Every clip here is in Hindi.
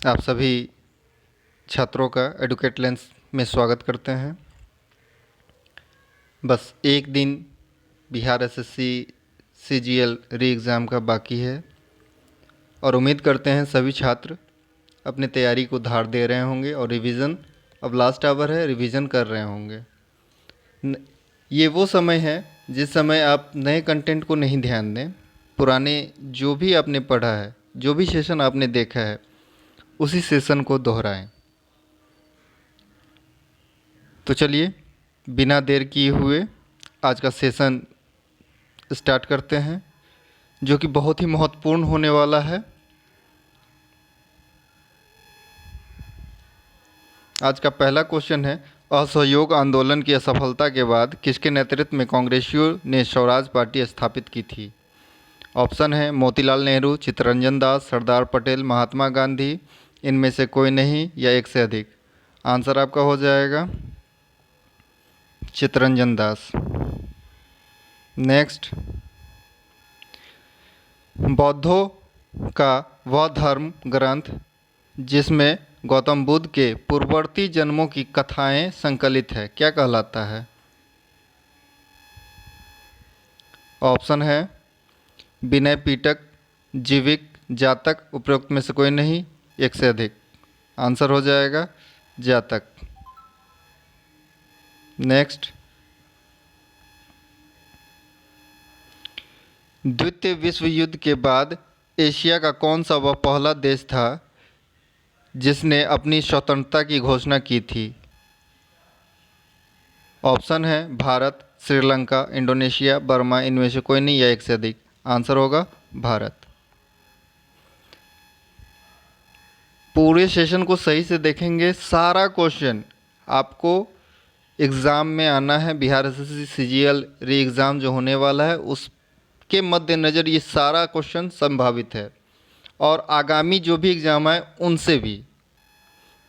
आप सभी छात्रों का एडुकेट लेंस में स्वागत करते हैं। बस एक दिन बिहार एसएससी सीजीएल री एग्ज़ाम का बाकी है और उम्मीद करते हैं सभी छात्र अपनी तैयारी को धार दे रहे होंगे और रिवीजन, अब लास्ट आवर है, रिवीजन कर रहे होंगे। ये वो समय है जिस समय आप नए कंटेंट को नहीं ध्यान दें, पुराने जो भी आपने पढ़ा है, जो भी सेशन आपने देखा है, उसी सेशन को दोहराएं। तो चलिए बिना देर किए हुए आज का सेशन स्टार्ट करते हैं, जो कि बहुत ही महत्वपूर्ण होने वाला है। आज का पहला क्वेश्चन है, असहयोग आंदोलन की असफलता के बाद किसके नेतृत्व में कांग्रेसियों ने स्वराज पार्टी स्थापित की थी? ऑप्शन है मोतीलाल नेहरू, चित्तरंजन दास, सरदार पटेल, महात्मा गांधी, इनमें से कोई नहीं या एक से अधिक। आंसर आपका हो जाएगा चित्तरंजन दास। नेक्स्ट, बौद्धों का वह धर्म ग्रंथ जिसमें गौतम बुद्ध के पूर्ववर्ती जन्मों की कथाएं संकलित है, क्या कहलाता है? ऑप्शन है विनय पिटक, जीविक, जातक, उपरोक्त में से कोई नहीं, एक से अधिक। आंसर हो जाएगा जातक। नेक्स्ट, द्वितीय विश्व युद्ध के बाद एशिया का कौन सा वह पहला देश था जिसने अपनी स्वतंत्रता की घोषणा की थी? ऑप्शन है भारत, श्रीलंका, इंडोनेशिया, बर्मा, इनमें से कोई नहीं या एक से अधिक। आंसर होगा भारत। पूरे सेशन को सही से देखेंगे, सारा क्वेश्चन आपको एग्ज़ाम में आना है। बिहार एसएससी सीजीएल री एग्ज़ाम जो होने वाला है उसके मद्देनज़र ये सारा क्वेश्चन संभावित है और आगामी जो भी एग्ज़ाम आए उनसे भी।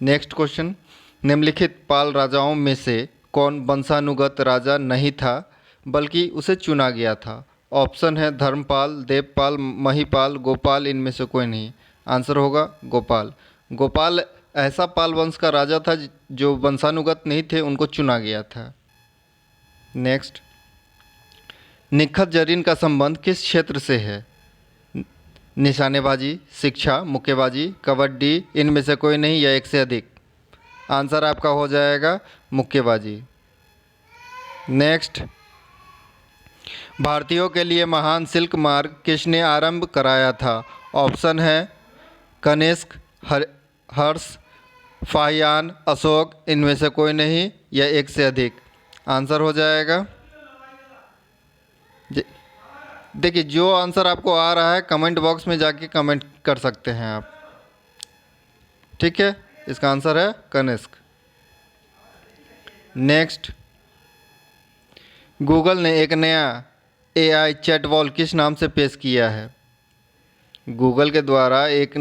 नेक्स्ट क्वेश्चन, निम्नलिखित पाल राजाओं में से कौन वंशानुगत राजा नहीं था बल्कि उसे चुना गया था? ऑप्शन है धर्मपाल, देवपाल, महिपाल, गोपाल, इनमें से कोई नहीं। आंसर होगा गोपाल। गोपाल ऐसा पाल वंश का राजा था जो वंशानुगत नहीं थे, उनको चुना गया था। नेक्स्ट, निखत जरीन का संबंध किस क्षेत्र से है? निशानेबाजी, शिक्षा, मुक्केबाजी, कबड्डी, इनमें से कोई नहीं या एक से अधिक। आंसर आपका हो जाएगा मुक्केबाजी। नेक्स्ट, भारतीयों के लिए महान सिल्क मार्ग किसने आरंभ कराया था? ऑप्शन है कनिष्क, हर्ष, फाहियान, अशोक, इनमें से कोई नहीं या एक से अधिक। आंसर हो जाएगा, देखिए जो आंसर आपको आ रहा है कमेंट बॉक्स में जाके कमेंट कर सकते हैं आप, ठीक है। इसका आंसर है कनिष्क। नेक्स्ट, गूगल ने एक नया एआई चैटबॉट किस नाम से पेश किया है? गूगल के द्वारा एक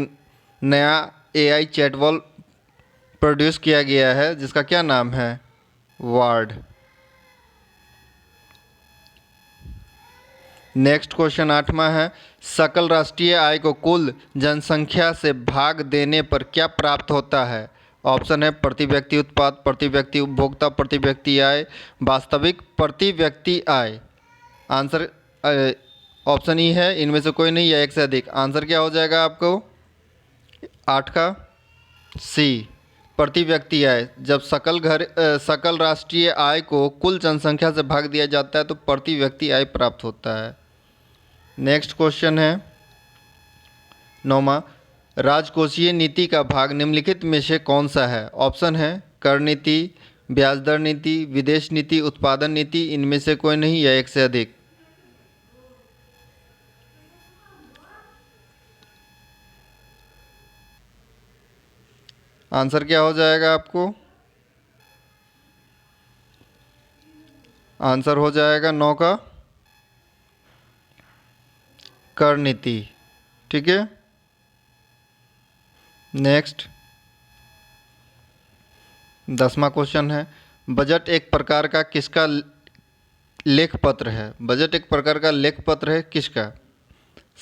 नया एआई चैटबॉट प्रोड्यूस किया गया है जिसका क्या नाम है? वर्ड। नेक्स्ट क्वेश्चन 8वां है, सकल राष्ट्रीय आय को कुल जनसंख्या से भाग देने पर क्या प्राप्त होता है? ऑप्शन है प्रति व्यक्ति उत्पाद, प्रति व्यक्ति उपभोक्ता, प्रति व्यक्ति आय, वास्तविक प्रति व्यक्ति आय। आंसर ऑप्शन ई है, इनमें से कोई नहीं या एक से अधिक। आंसर क्या हो जाएगा आपको? 8 का सी, प्रति व्यक्ति आय। जब सकल राष्ट्रीय आय को कुल जनसंख्या से भाग दिया जाता है तो प्रति व्यक्ति आय प्राप्त होता है। नेक्स्ट क्वेश्चन है 9वां, राजकोषीय नीति का भाग निम्नलिखित में से कौन सा है? ऑप्शन है कर नीति, ब्याज दर नीति, विदेश नीति, उत्पादन नीति, इनमें से कोई नहीं या एक से अधिक। आंसर क्या हो जाएगा आपको? आंसर हो जाएगा 9 का कर नीति, ठीक है। नेक्स्ट 10वां क्वेश्चन है, बजट एक प्रकार का किसका लेख पत्र है? बजट एक प्रकार का लेख पत्र है किसका?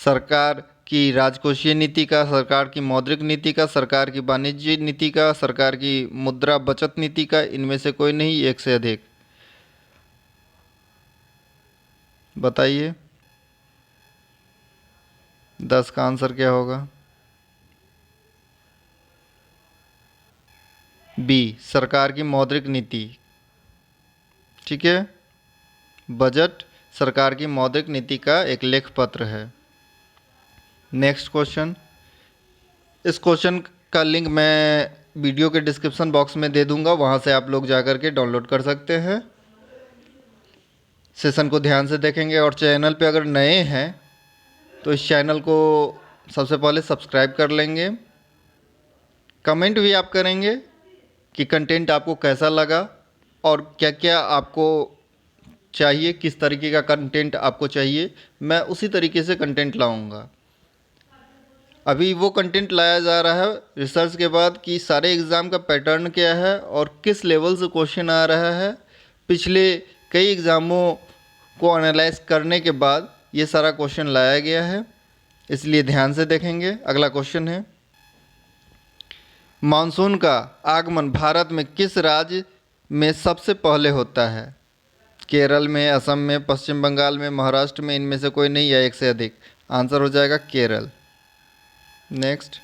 सरकार की राजकोषीय नीति का, सरकार की मौद्रिक नीति का, सरकार की वाणिज्य नीति का, सरकार की मुद्रा बचत नीति का, इनमें से कोई नहीं, एक से अधिक। बताइए 10 का आंसर क्या होगा? बी, सरकार की मौद्रिक नीति। ठीक है, बजट सरकार की मौद्रिक नीति का एक लेख पत्र है। Next question. इस क्वेश्चन का लिंक मैं वीडियो के डिस्क्रिप्शन बॉक्स में दे दूंगा, वहां से आप लोग जाकर के डाउनलोड कर सकते हैं। सेशन को ध्यान से देखेंगे और चैनल पे अगर नए हैं तो इस चैनल को सबसे पहले सब्सक्राइब कर लेंगे। कमेंट भी आप करेंगे कि कंटेंट आपको कैसा लगा और क्या क्या आपको चाहिए, किस तरीके का कंटेंट आपको चाहिए, मैं उसी तरीके से कंटेंट लाऊंगा। अभी वो कंटेंट लाया जा रहा है रिसर्च के बाद कि सारे एग्ज़ाम का पैटर्न क्या है और किस लेवल से क्वेश्चन आ रहा है। पिछले कई एग्ज़ामों को एनालाइज करने के बाद ये सारा क्वेश्चन लाया गया है, इसलिए ध्यान से देखेंगे। अगला क्वेश्चन है, मानसून का आगमन भारत में किस राज्य में सबसे पहले होता है? केरल में, असम में, पश्चिम बंगाल में, महाराष्ट्र में, इनमें से कोई नहीं या एक से अधिक? आंसर हो जाएगा केरल। नेक्स्ट,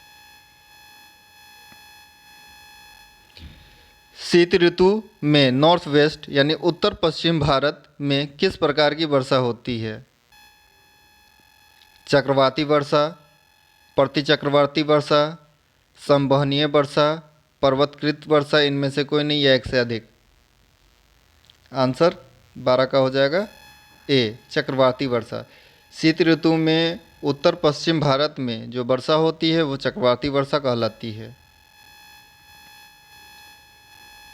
शीत ऋतु में नॉर्थ वेस्ट यानी उत्तर पश्चिम भारत में किस प्रकार की वर्षा होती है? चक्रवाती वर्षा, प्रतिचक्रवाती वर्षा, संवहनीय वर्षा, पर्वतकृत वर्षा, इनमें से कोई नहीं या एक से अधिक? आंसर 12 का हो जाएगा ए, चक्रवाती वर्षा। शीत ऋतु में उत्तर पश्चिम भारत में जो वर्षा होती है वो चक्रवाती वर्षा कहलाती है।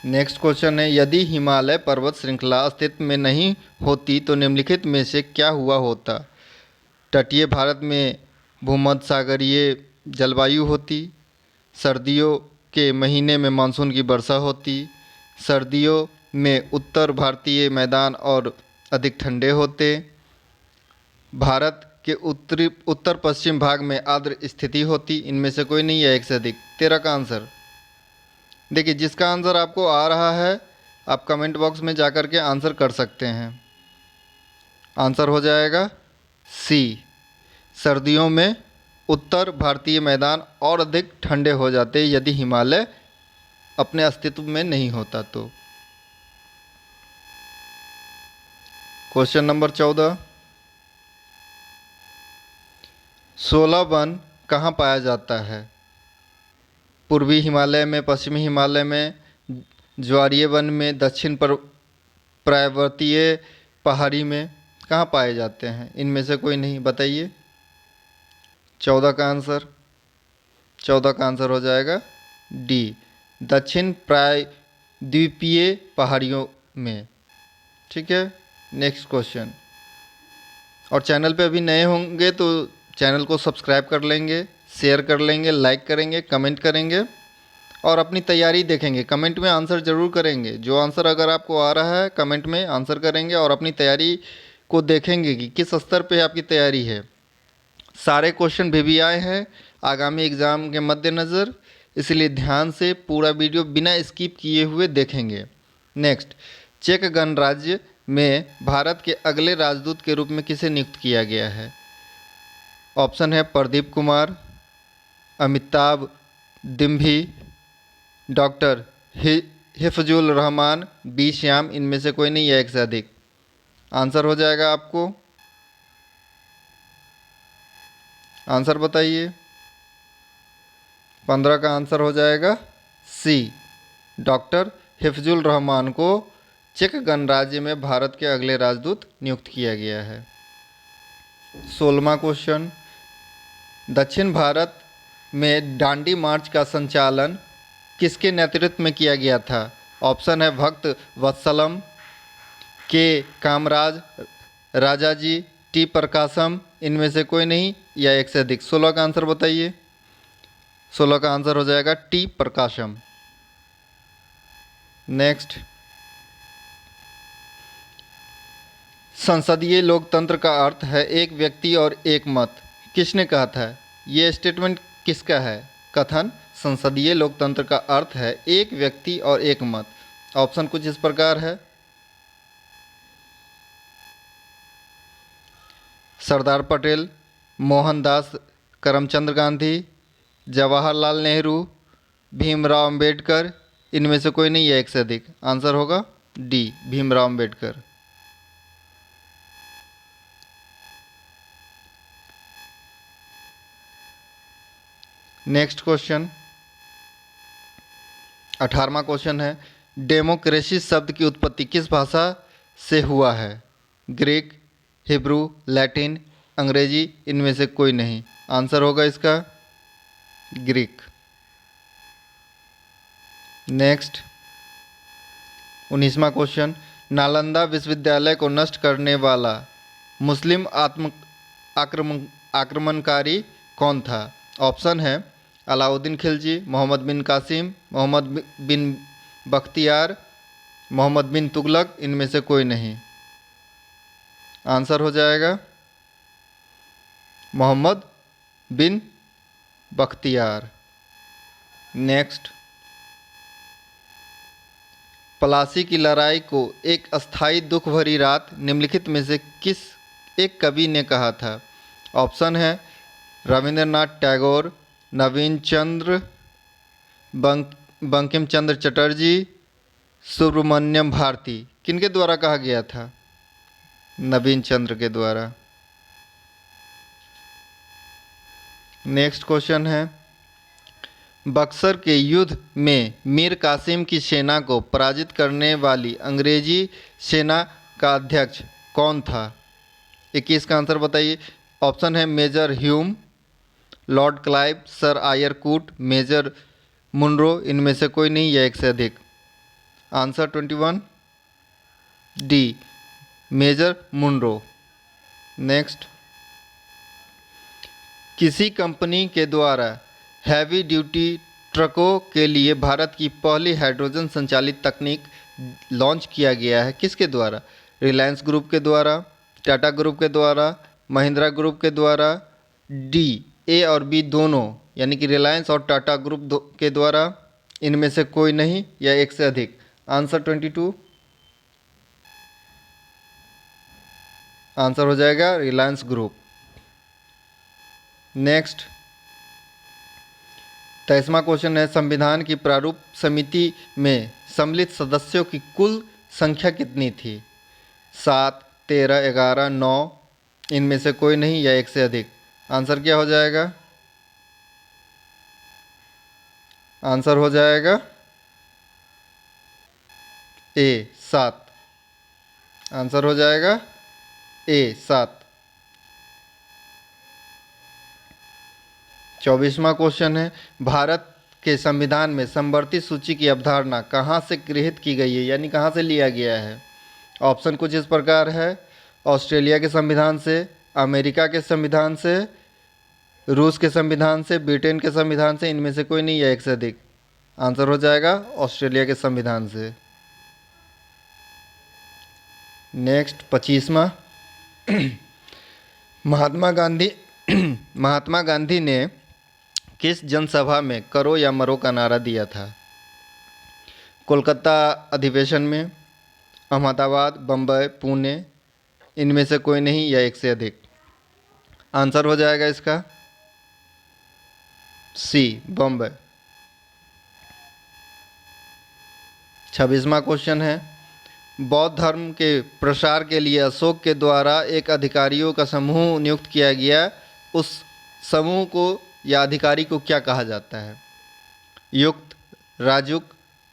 नेक्स्ट क्वेश्चन है, यदि हिमालय पर्वत श्रृंखला अस्तित्व में नहीं होती तो निम्नलिखित में से क्या हुआ होता? तटीय भारत में भूमध्य सागरीय जलवायु होती, सर्दियों के महीने में मानसून की वर्षा होती, सर्दियों में उत्तर भारतीय मैदान और अधिक ठंडे होते, भारत के उत्तर पश्चिम भाग में आर्द्र स्थिति होती, इनमें से कोई नहीं है एक से अधिक? 13 का आंसर। देखिए, जिसका आंसर आपको आ रहा है आप कमेंट बॉक्स में जाकर के आंसर कर सकते हैं। आंसर हो जाएगा सी, सर्दियों में उत्तर भारतीय मैदान और अधिक ठंडे हो जाते यदि हिमालय अपने अस्तित्व में नहीं होता तो। क्वेश्चन नंबर 14, 16 वन कहाँ पाया जाता है? पूर्वी हिमालय में, पश्चिमी हिमालय में, ज्वारीय वन में, दक्षिण पर्वतीय पहाड़ी में, कहाँ पाए जाते हैं? इनमें से कोई नहीं, बताइए 14 का आंसर। 14 का आंसर हो जाएगा डी, दक्षिण प्रायद्वीपीय पहाड़ियों में। ठीक है, नेक्स्ट क्वेश्चन। और चैनल पे अभी नए होंगे तो चैनल को सब्सक्राइब कर लेंगे, शेयर कर लेंगे, लाइक करेंगे, कमेंट करेंगे और अपनी तैयारी देखेंगे। कमेंट में आंसर ज़रूर करेंगे। जो आंसर अगर आपको आ रहा है कमेंट में आंसर करेंगे और अपनी तैयारी को देखेंगे कि किस स्तर पे आपकी तैयारी है। सारे क्वेश्चन भी आए हैं आगामी एग्ज़ाम के मद्देनज़र, इसलिए ध्यान से पूरा वीडियो बिना स्किप किए हुए देखेंगे। नेक्स्ट, चेक गणराज्य में भारत के अगले राजदूत के रूप में किसे नियुक्त किया गया है? ऑप्शन है प्रदीप कुमार, अमिताभ दिम्भी, डॉक्टर हिफजुल रहमान, बी श्याम, इनमें से कोई नहीं या एक से अधिक? आंसर हो जाएगा आपको, आंसर बताइए। 15 का आंसर हो जाएगा सी, डॉक्टर हिफजुल रहमान को चेक गणराज्य में भारत के अगले राजदूत नियुक्त किया गया है। 16वां क्वेश्चन, दक्षिण भारत में डांडी मार्च का संचालन किसके नेतृत्व में किया गया था? ऑप्शन है भक्त वत्सलम, के कामराज, राजाजी, टी प्रकाशम, इनमें से कोई नहीं या एक से अधिक? 16 का आंसर बताइए। 16 का आंसर हो जाएगा टी प्रकाशम। नेक्स्ट, संसदीय लोकतंत्र का अर्थ है एक व्यक्ति और एक मत, किसने कहा था? ये स्टेटमेंट किसका है? कथन संसदीय लोकतंत्र का अर्थ है एक व्यक्ति और एक मत। ऑप्शन कुछ इस प्रकार है: सरदार पटेल, मोहनदास करमचंद गांधी, जवाहरलाल नेहरू, भीमराव अंबेडकर, इनमें से कोई नहीं या एक से अधिक। आंसर होगा D, Bhimrao Ambedkar. Next question, 18वां क्वेश्चन है, डेमोक्रेसी शब्द की उत्पत्ति किस भाषा से हुआ है? ग्रीक, हिब्रू, लैटिन, अंग्रेजी, इनमें से कोई नहीं। आंसर होगा इसका ग्रीक। नेक्स्ट 19वां क्वेश्चन, नालंदा विश्वविद्यालय को नष्ट करने वाला मुस्लिम आक्रमणकारी कौन था? ऑप्शन है अलाउद्दीन खिलजी, मोहम्मद बिन कासिम, मोहम्मद बिन बख्तियार, मोहम्मद बिन तुगलक, इनमें से कोई नहीं। आंसर हो जाएगा मोहम्मद बिन बख्तियार। नेक्स्ट, प्लासी की लड़ाई को एक अस्थायी दुख भरी रात निम्नलिखित में से किस एक कवि ने कहा था? ऑप्शन है रविंद्रनाथ टैगोर, नवीन चंद्र, बंकिम चंद्र चटर्जी, सुब्रमण्यम भारती। किनके द्वारा कहा गया था? नवीन चंद्र के द्वारा। नेक्स्ट क्वेश्चन है, बक्सर के युद्ध में मीर कासिम की सेना को पराजित करने वाली अंग्रेजी सेना का अध्यक्ष कौन था? 21 का आंसर बताइए। ऑप्शन है major Hume, lord Clive, sir Eyre Coote, major Munro, इनमें से कोई नहीं या एक से अधिक। Answer 21 D, major Munro. Next, किसी कंपनी के द्वारा हैवी ड्यूटी ट्रकों के लिए भारत की पहली हाइड्रोजन संचालित तकनीक लॉन्च किया गया है? किसके द्वारा? रिलायंस ग्रुप के द्वारा, टाटा ग्रुप के द्वारा, महिंद्रा ग्रुप के द्वारा, डी ए और बी दोनों, यानी कि रिलायंस और टाटा ग्रुप के द्वारा, इनमें से कोई नहीं या एक से अधिक। आंसर 22, आंसर हो जाएगा रिलायंस ग्रुप। नेक्स्ट 23वां क्वेश्चन है, संविधान की प्रारूप समिति में सम्मिलित सदस्यों की कुल संख्या कितनी थी? 7, 13, 11, 9, इनमें से कोई नहीं या एक से अधिक। आंसर क्या हो जाएगा? आंसर हो जाएगा ए, 7। आंसर हो जाएगा ए, 7। 24वां क्वेश्चन है, भारत के संविधान में समवर्ती सूची की अवधारणा कहाँ से गृहीत की गई है, यानी कहाँ से लिया गया है? ऑप्शन कुछ इस प्रकार है, ऑस्ट्रेलिया के संविधान से, अमेरिका के संविधान से, रूस के संविधान से, ब्रिटेन के संविधान से, इनमें से कोई नहीं या एक से अधिक। आंसर हो जाएगा ऑस्ट्रेलिया के संविधान से। नेक्स्ट 25वां, महात्मा गांधी ने किस जनसभा में करो या मरो का नारा दिया था? कोलकाता अधिवेशन में, अहमदाबाद, बम्बई, पुणे, इनमें से कोई नहीं या एक से अधिक। आंसर हो जाएगा इसका सी, बम्बई। 26वां क्वेश्चन है, बौद्ध धर्म के प्रसार के लिए अशोक के द्वारा एक अधिकारियों का समूह नियुक्त किया गया, उस समूह को या अधिकारी को क्या कहा जाता है? युक्त, राजुक,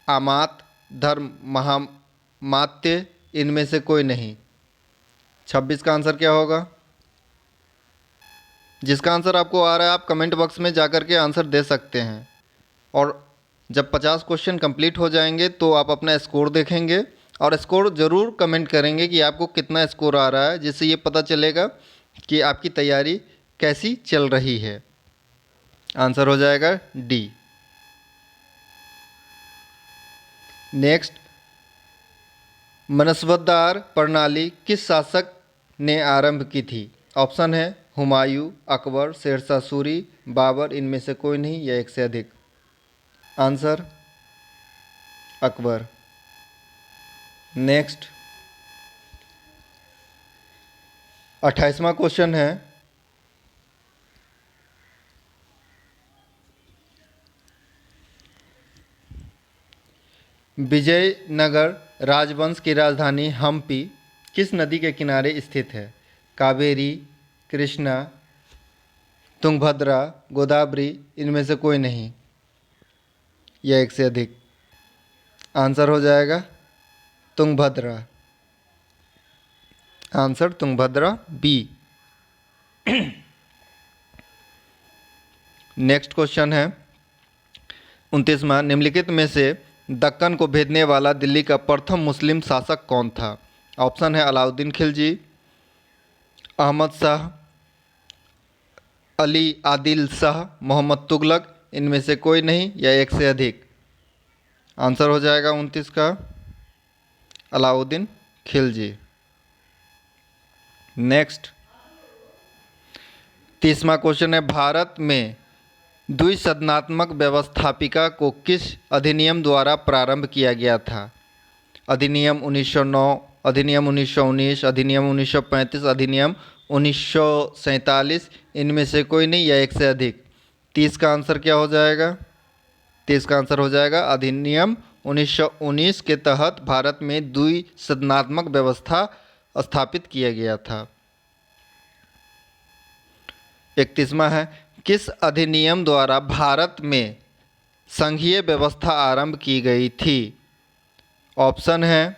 आमात, धर्म महामात्य, इनमें से कोई नहीं। 26 का आंसर क्या होगा? जिसका आंसर आपको आ रहा है आप कमेंट बॉक्स में जाकर के आंसर दे सकते हैं, और जब 50 क्वेश्चन कंप्लीट हो जाएंगे तो आप अपना स्कोर देखेंगे और स्कोर ज़रूर कमेंट करेंगे कि आपको कितना स्कोर आ रहा है, जिससे ये पता चलेगा कि आपकी तैयारी कैसी चल रही है। आंसर हो जाएगा डी। नेक्स्ट, मनसबदार प्रणाली किस शासक ने आरंभ की थी? ऑप्शन है हुमायूं, अकबर, शेरशाह सूरी, बाबर, इनमें से कोई नहीं या एक से अधिक। आंसर अकबर। नेक्स्ट 28वां क्वेश्चन है, विजयनगर राजवंश की राजधानी हम्पी किस नदी के किनारे स्थित है? कावेरी, कृष्णा, तुंगभद्रा, गोदावरी, इनमें से कोई नहीं या एक से अधिक। आंसर हो जाएगा Tungabhadra. Answer Tungabhadra B. Next question है 29वां, निम्नलिखित में से दक्कन को भेदने वाला दिल्ली का प्रथम मुस्लिम शासक कौन था? ऑप्शन है अलाउद्दीन खिलजी, अहमद शाह, अली आदिल शाह, मोहम्मद तुगलक, इनमें से कोई नहीं या एक से अधिक। आंसर हो जाएगा 29 का अलाउद्दीन खिलजी। नेक्स्ट 30वां क्वेश्चन है, भारत में द्विसदनात्मक व्यवस्थापिका को किस अधिनियम द्वारा प्रारंभ किया गया था? अधिनियम 1909, अधिनियम 1919, अधिनियम 1935, अधिनियम 1947, इनमें से कोई नहीं या एक से अधिक। 30 का आंसर क्या हो जाएगा? 30 का आंसर हो जाएगा अधिनियम 1919 के तहत भारत में द्विसदनात्मक व्यवस्था स्थापित किया गया था। 31वां है, किस अधिनियम द्वारा भारत में संघीय व्यवस्था आरंभ की गई थी? ऑप्शन है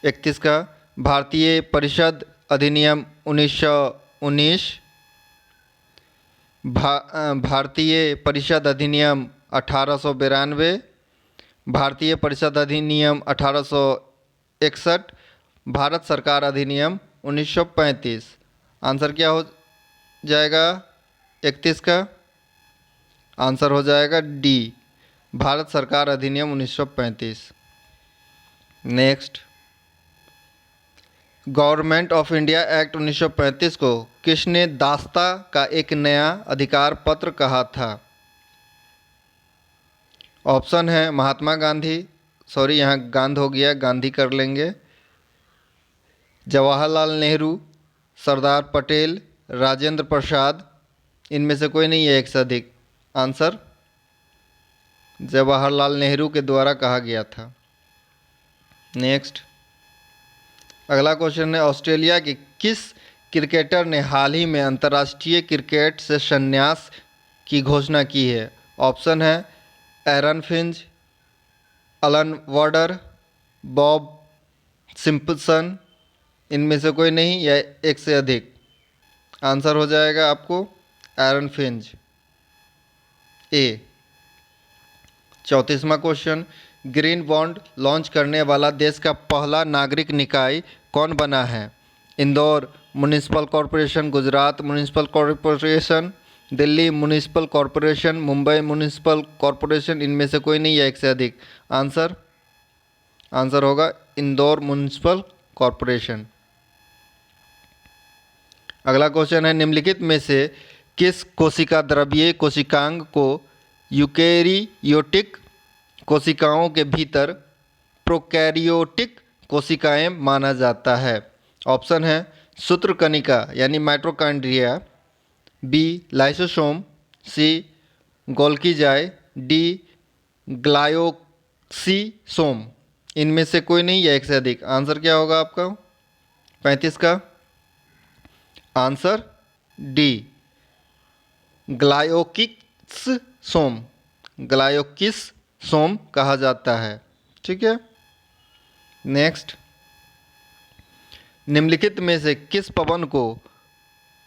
31 का भारतीय परिषद अधिनियम 1919, भारतीय परिषद अधिनियम 1892, भारतीय परिषद अधिनियम 1861, भारत सरकार अधिनियम 1935। आंसर क्या हो जाएगा 31 का? आंसर हो जाएगा डी, भारत सरकार अधिनियम 1935। Next, government of India act 1935 को किसने दास्ता का एक नया अधिकार पत्र कहा था? ऑप्शन है महात्मा गांधी, सॉरी यहाँ गांध हो गया, गांधी कर लेंगे, जवाहरलाल नेहरू, सरदार पटेल, राजेंद्र प्रसाद, इनमें से कोई नहीं है एक से अधिक। आंसर जवाहरलाल नेहरू के द्वारा कहा गया था। नेक्स्ट अगला क्वेश्चन है, ऑस्ट्रेलिया के किस क्रिकेटर ने हाल ही में अंतर्राष्ट्रीय क्रिकेट से संन्यास की घोषणा की है? ऑप्शन है Aaron Finch, Alan वार्डर, Bob Simpson, इनमें से कोई नहीं या एक से अधिक। आंसर हो जाएगा आपको एरन फिंच ए। 34वां क्वेश्चन, ग्रीन बॉन्ड लॉन्च करने वाला देश का पहला नागरिक निकाय कौन बना है? Indore municipal corporation, Gujarat municipal corporation, Delhi municipal corporation, Mumbai municipal corporation, इनमें से कोई नहीं या एक से अधिक। आंसर होगा इंदौर म्युनिसिपल कॉरपोरेशन। अगला क्वेश्चन है, निम्नलिखित में से किस कोशिका द्रव्यीय कोशिकांग को यूकेरियोटिक कोशिकाओं के भीतर प्रोकैरियोटिक कोशिकाएं माना जाता है? ऑप्शन है सूत्रकणिका यानी माइटोकॉन्ड्रिया, बी लाइसोसोम, सी गोल्गी, डी ग्लायोक्सिसोम, इनमें से कोई नहीं या एक से अधिक। आंसर क्या होगा आपका 35 का? आंसर डी ग्लायोकिसोम, ग्लायोकिसोम कहा जाता है। ठीक है। नेक्स्ट, निम्नलिखित में से किस पवन को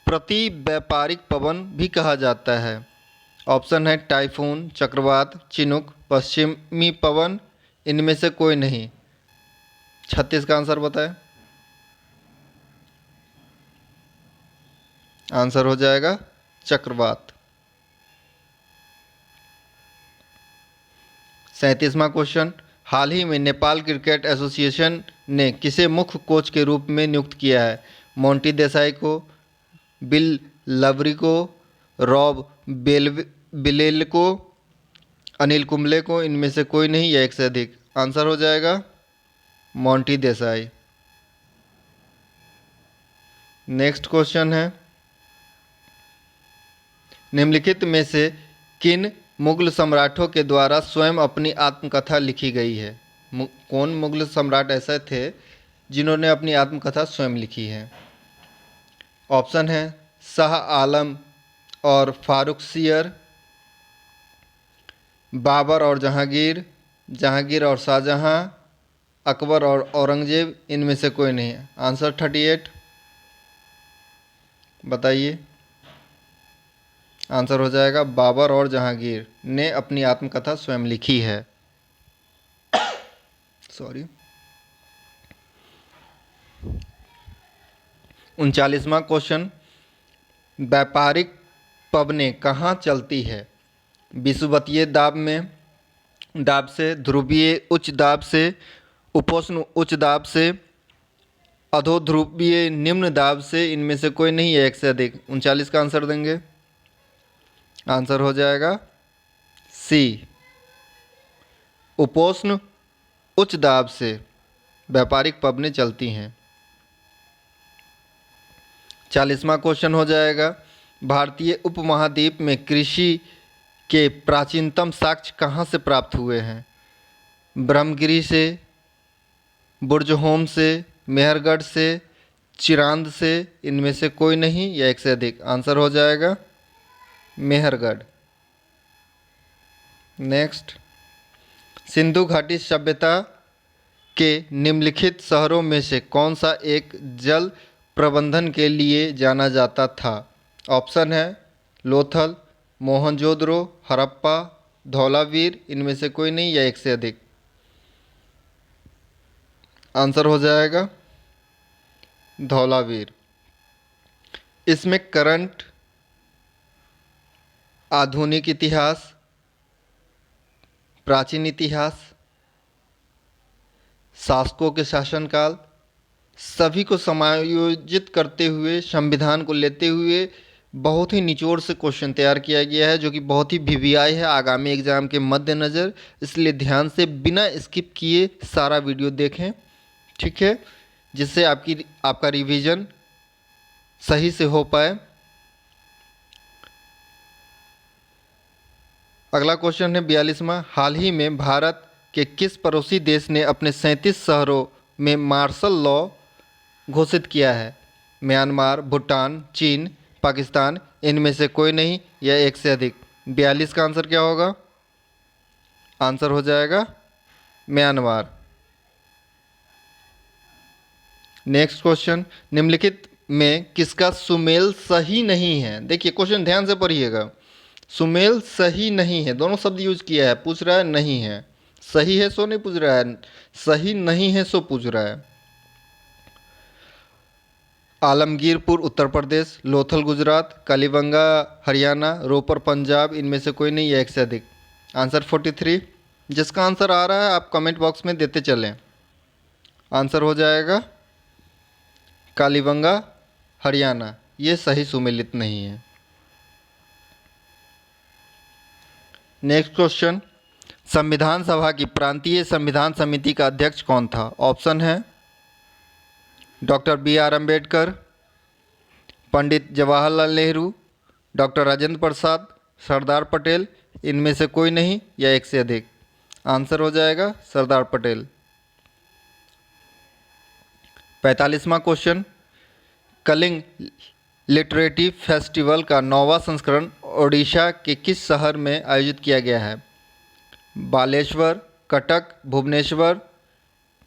प्रति व्यापारिक पवन भी कहा जाता है? ऑप्शन है टाइफून, चक्रवात, चिनुक, पश्चिमी पवन, इनमें से कोई नहीं। 36 का आंसर बताएं। आंसर हो जाएगा चक्रवात। 37वां क्वेश्चन, हाल ही में नेपाल क्रिकेट एसोसिएशन ने किसे मुख्य कोच के रूप में नियुक्त किया है? मोंटी देसाई को, बिल लवरिको, रॉब बिलेल्को, अनिल कुंबले को, इनमें से कोई नहीं या एक से अधिक। आंसर हो जाएगा मोंटी देसाई। नेक्स्ट क्वेश्चन है, निम्नलिखित में से किन मुगल सम्राटों के द्वारा स्वयं अपनी आत्मकथा लिखी गई है? कौन मुगल सम्राट ऐसे थे जिन्होंने अपनी आत्मकथा स्वयं लिखी है? ऑप्शन है शाह आलम और फारुखसियर, बाबर और जहांगीर, जहांगीर और शाहजहां, अकबर और औरंगजेब, इनमें से कोई नहीं है। आंसर 38 बताइए। आंसर हो जाएगा बाबर और जहांगीर ने अपनी आत्मकथा स्वयं लिखी है। सॉरी। 39वां क्वेश्चन, व्यापारिक पवनें कहाँ चलती है? विषुवतीय दाब में, दाब से, ध्रुवीय उच्च दाब से, उपोष्ण उच्च दाब से, अधोध्रुवीय निम्न दाब से, इनमें से कोई नहीं है एक से अधिक। 39 का आंसर देंगे। आंसर हो जाएगा सी, उपोष्ण उच्च दाब से व्यापारिक पवनें चलती हैं। 40वां क्वेश्चन हो जाएगा, भारतीय उपमहाद्वीप में कृषि के प्राचीनतम साक्ष्य कहाँ से प्राप्त हुए हैं? ब्रह्मगिरी से, बुर्जहोम से, मेहरगढ़ से, चिरांद से, इनमें से कोई नहीं या एक से अधिक। आंसर हो जाएगा मेहरगढ़। नेक्स्ट, सिंधु घाटी सभ्यता के निम्नलिखित शहरों में से कौन सा एक जल प्रबंधन के लिए जाना जाता था? ऑप्शन है लोथल, मोहनजोदड़ो, हड़प्पा, धौलावीर, इनमें से कोई नहीं या एक से अधिक। आंसर हो जाएगा धौलावीर। इसमें करंट, आधुनिक इतिहास, प्राचीन इतिहास, शासकों के शासनकाल, सभी को समायोजित करते हुए, संविधान को लेते हुए बहुत ही निचोड़ से क्वेश्चन तैयार किया गया है, जो कि बहुत ही वीवीआई है आगामी एग्जाम के मद्देनज़र। इसलिए ध्यान से बिना स्किप किए सारा वीडियो देखें, ठीक है, जिससे आपका रिवीजन सही से हो पाए। अगला क्वेश्चन है 42वां, हाल ही में भारत के किस पड़ोसी देश ने अपने 37 शहरों में मार्शल लॉ घोषित किया है? म्यांमार, भूटान, चीन, पाकिस्तान, इनमें से कोई नहीं या एक से अधिक। 42 का आंसर क्या होगा? आंसर हो जाएगा म्यांमार। नेक्स्ट क्वेश्चन, निम्नलिखित में किसका सुमेल सही नहीं है? देखिए क्वेश्चन ध्यान से पढ़िएगा, सुमेल सही नहीं है, दोनों शब्द यूज किया है। पूछ रहा है नहीं है, सही है सो नहीं पूछ रहा है, सही नहीं है सो पूछ रहा है। आलमगीरपुर उत्तर प्रदेश, लोथल गुजरात, कालीबंगा हरियाणा, रोपर पंजाब, इनमें से कोई नहीं है एक से अधिक। आंसर 43। जिसका आंसर आ रहा है आप कमेंट बॉक्स में देते चलें। आंसर हो जाएगा कालीबंगा हरियाणा, ये सही सुमेलित नहीं है। नेक्स्ट क्वेश्चन, संविधान सभा की प्रांतीय संविधान समिति का अध्यक्ष कौन था? ऑप्शन है doctor BR Ambedkar, Pandit Jawaharlal Nehru, doctor Rajendra Prasad, Sardar Patel, इनमें से कोई नहीं या एक से अधिक। आंसर हो जाएगा सरदार पटेल। 45वां क्वेश्चन, कलिंग लिटरेटिव फेस्टिवल का 9वां संस्करण ओडिशा के किस शहर में आयोजित किया गया है? बालेश्वर, कटक, भुवनेश्वर,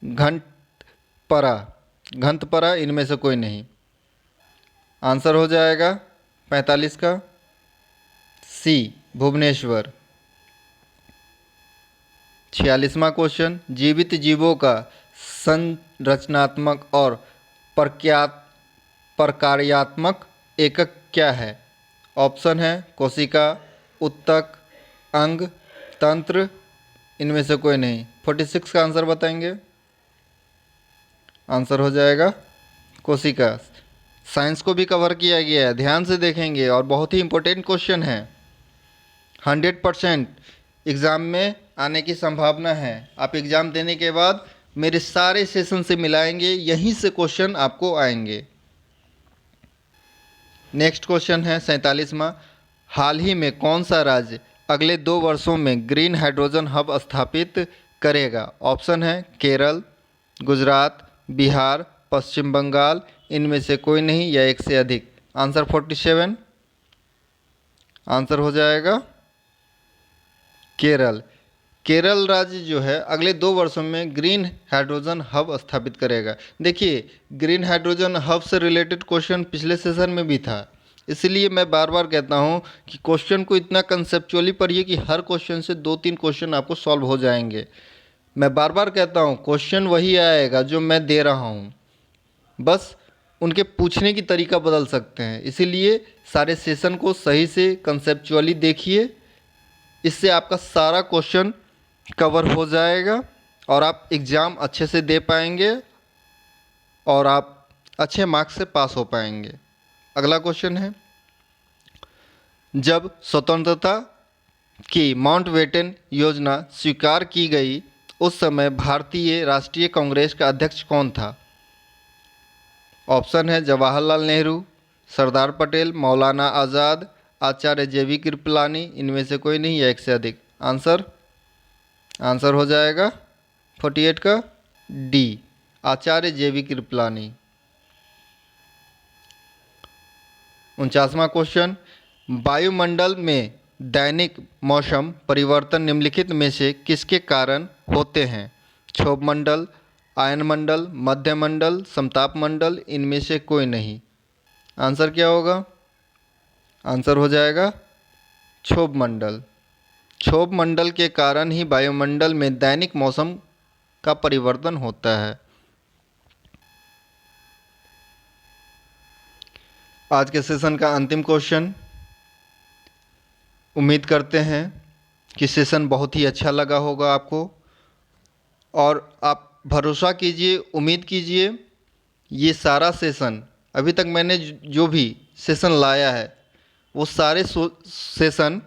घंटपरा, इनमें से कोई नहीं। आंसर हो जाएगा 45 का सी, भुवनेश्वर। 46वां क्वेश्चन, जीवित जीवों का संरचनात्मक और प्रकार्यात्मक एकक क्या है? ऑप्शन है कोशिका, उत्तक, अंग, तंत्र, इनमें से कोई नहीं। 46 का आंसर बताएंगे। आंसर हो जाएगा कोशिका। साइंस को भी कवर किया गया है, ध्यान से देखेंगे और बहुत ही इम्पोर्टेंट क्वेश्चन है। 100% एग्ज़ाम में आने की संभावना है। आप एग्ज़ाम देने के बाद मेरे सारे सेशन से मिलाएंगे, यहीं से क्वेश्चन आपको आएंगे। नेक्स्ट क्वेश्चन है 47वां। हाल ही में कौन सा राज्य अगले 2 वर्षों में ग्रीन हाइड्रोजन हब स्थापित करेगा? ऑप्शन है केरल, गुजरात, बिहार, पश्चिम बंगाल, इनमें से कोई नहीं या एक से अधिक। आंसर 47 आंसर हो जाएगा केरल। केरल राज्य जो है अगले 2 वर्षों में ग्रीन हाइड्रोजन हब स्थापित करेगा। देखिए, ग्रीन हाइड्रोजन हब से रिलेटेड क्वेश्चन पिछले सेशन में भी था, इसलिए मैं बार बार कहता हूँ कि क्वेश्चन को इतना कंसेप्चुअली पढ़िए कि हर क्वेश्चन से 2-3 क्वेश्चन आपको सॉल्व हो जाएंगे। मैं बार बार कहता हूँ क्वेश्चन वही आएगा जो मैं दे रहा हूँ, बस उनके पूछने की तरीका बदल सकते हैं। इसीलिए सारे सेशन को सही से कंसेप्चुअली देखिए, इससे आपका सारा क्वेश्चन कवर हो जाएगा और आप एग्ज़ाम अच्छे से दे पाएंगे और आप अच्छे मार्क्स से पास हो पाएंगे। अगला क्वेश्चन है, जब स्वतंत्रता की माउंटबेटन योजना स्वीकार की गई उस समय भारतीय राष्ट्रीय कांग्रेस का अध्यक्ष कौन था? ऑप्शन है जवाहरलाल नेहरू, सरदार पटेल, मौलाना आज़ाद, आचार्य JV कृपलानी, इनमें से कोई नहीं या एक से अधिक। आंसर हो जाएगा 48 का डी, आचार्य JV कृपलानी। 49वां क्वेश्चन, वायुमंडल में दैनिक मौसम परिवर्तन निम्नलिखित में से किसके कारण होते हैं? क्षोभ मंडल, आयन मंडल, मध्य मंडल, समताप मंडल, इनमें से कोई नहीं। आंसर क्या होगा? आंसर हो जाएगा क्षोभ मंडल। क्षोभ मंडल के कारण ही वायुमंडल में दैनिक मौसम का परिवर्तन होता है। आज के सेशन का अंतिम क्वेश्चन। उम्मीद करते हैं कि सेशन बहुत ही अच्छा लगा होगा आपको, और आप भरोसा कीजिए, उम्मीद कीजिए, ये सारा सेशन अभी तक मैंने जो भी सेशन लाया है वो सारे सेशन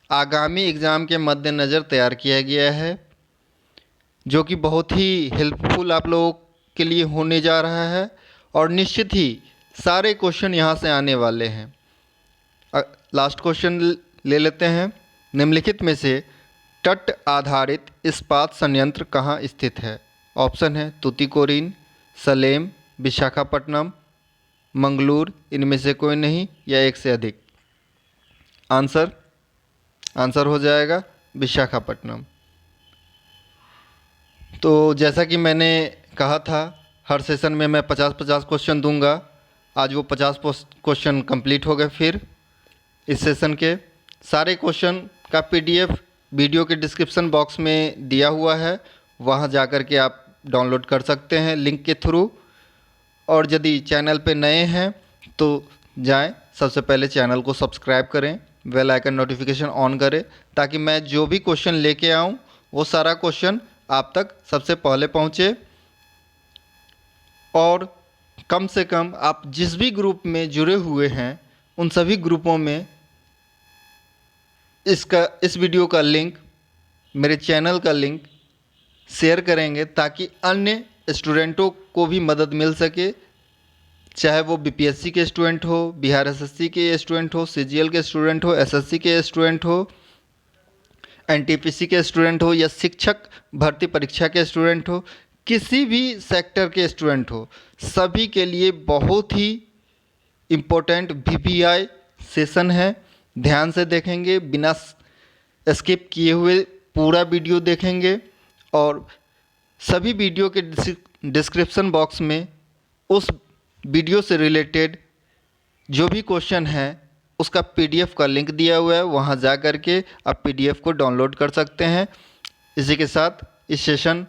आगामी एग्ज़ाम के मद्देनज़र तैयार किया गया है, जो कि बहुत ही हेल्पफुल आप लोगों के लिए होने जा रहा है। और निश्चित ही सारे क्वेश्चन यहाँ से आने वाले हैं। लास्ट क्वेश्चन ले लेते हैं। निम्नलिखित में से तट आधारित इस्पात संयंत्र कहाँ स्थित है? ऑप्शन है तूतीकोरिन, सलेम, विशाखापट्टनम, मंगलूर, इनमें से कोई नहीं या एक से अधिक। आंसर हो जाएगा विशाखापट्टनम। तो जैसा कि मैंने कहा था, हर सेशन में मैं 50-50 क्वेश्चन दूंगा। आज वो 50 क्वेश्चन कंप्लीट हो गए। फिर इस सेशन के सारे क्वेश्चन का PDF वीडियो के डिस्क्रिप्शन बॉक्स में दिया हुआ है, वहाँ जा कर के आप डाउनलोड कर सकते हैं लिंक के थ्रू। और यदि चैनल पे नए हैं तो जाएं, सबसे पहले चैनल को सब्सक्राइब करें, बेल आइकन नोटिफिकेशन ऑन करें, ताकि मैं जो भी क्वेश्चन लेके आऊँ वो सारा क्वेश्चन आप तक सबसे पहले पहुँचे। और कम से कम आप जिस भी ग्रुप में जुड़े हुए हैं उन सभी ग्रुपों में इस वीडियो का लिंक, मेरे चैनल का लिंक शेयर करेंगे, ताकि अन्य स्टूडेंटों को भी मदद मिल सके, चाहे वो BPSC के स्टूडेंट हो, बिहार SSC के स्टूडेंट हो, CGL के स्टूडेंट हो, SSC के स्टूडेंट हो, NTPC के स्टूडेंट हो या शिक्षक भर्ती परीक्षा के स्टूडेंट हो, किसी भी सेक्टर के स्टूडेंट हो, सभी के लिए बहुत ही इम्पोर्टेंट VPI सेशन है। ध्यान से देखेंगे, बिना स्किप किए हुए पूरा वीडियो देखेंगे, और सभी वीडियो के डिस्क्रिप्शन बॉक्स में उस वीडियो से रिलेटेड जो भी क्वेश्चन है उसका PDF का लिंक दिया हुआ है, वहां जा कर के आप PDF को डाउनलोड कर सकते हैं। इसी के साथ इस सेशन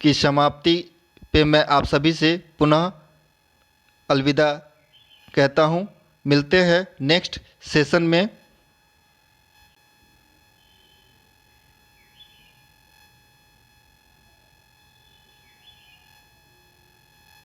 की समाप्ति पे मैं आप सभी से पुनः अलविदा कहता हूं। मिलते हैं नेक्स्ट सेशन में।